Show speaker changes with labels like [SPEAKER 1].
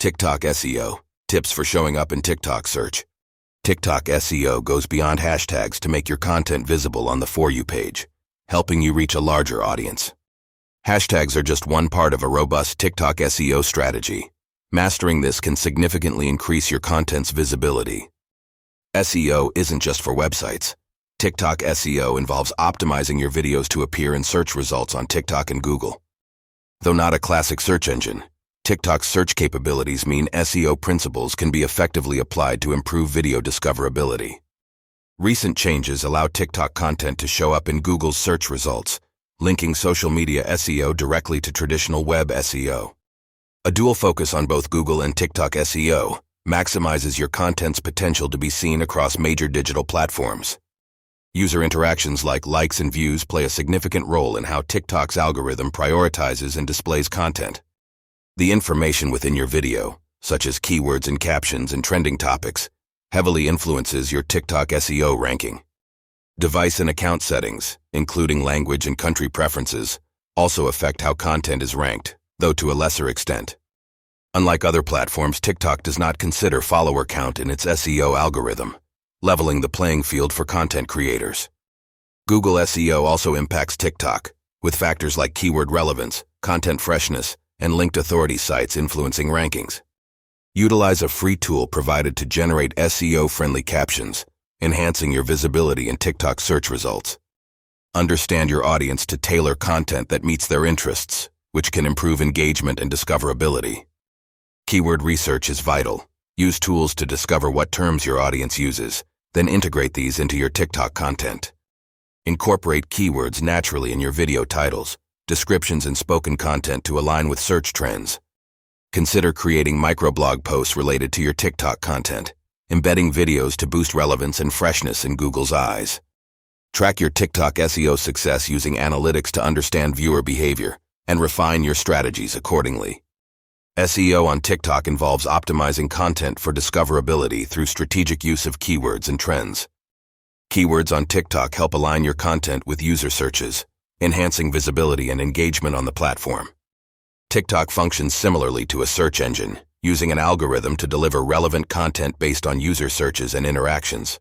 [SPEAKER 1] TikTok SEO, tips for showing up in TikTok search. TikTok SEO goes beyond hashtags to make your content visible on the For You page, helping you reach a larger audience. Hashtags are just one part of a robust TikTok SEO strategy. Mastering this can significantly increase your content's visibility. SEO isn't just for websites. TikTok SEO involves optimizing your videos to appear in search results on TikTok and Google. Though not a classic search engine, TikTok's search capabilities mean SEO principles can be effectively applied to improve video discoverability. Recent changes allow TikTok content to show up in Google's search results, linking social media SEO directly to traditional web SEO. A dual focus on both Google and TikTok SEO maximizes your content's potential to be seen across major digital platforms. User interactions like likes and views play a significant role in how TikTok's algorithm prioritizes and displays content. The information within your video, such as keywords and captions and trending topics, heavily influences your TikTok SEO ranking. Device and account settings, including language and country preferences, also affect how content is ranked, though to a lesser extent. Unlike other platforms, TikTok does not consider follower count in its SEO algorithm, leveling the playing field for content creators. Google SEO also impacts TikTok, with factors like keyword relevance, content freshness, and linked authority sites influencing rankings. Utilize a free tool provided to generate SEO-friendly captions, enhancing your visibility in TikTok search results. Understand your audience to tailor content that meets their interests, which can improve engagement and discoverability. Keyword research is vital. Use tools to discover what terms your audience uses, then integrate these into your TikTok content. Incorporate keywords naturally in your video titles, descriptions, and spoken content to align with search trends. Consider creating microblog posts related to your TikTok content, embedding videos to boost relevance and freshness in Google's eyes. Track your TikTok SEO success using analytics to understand viewer behavior and refine your strategies accordingly. SEO on TikTok involves optimizing content for discoverability through strategic use of keywords and trends. Keywords on TikTok help align your content with user searches, enhancing visibility and engagement on the platform. TikTok functions similarly to a search engine, using an algorithm to deliver relevant content based on user searches and interactions.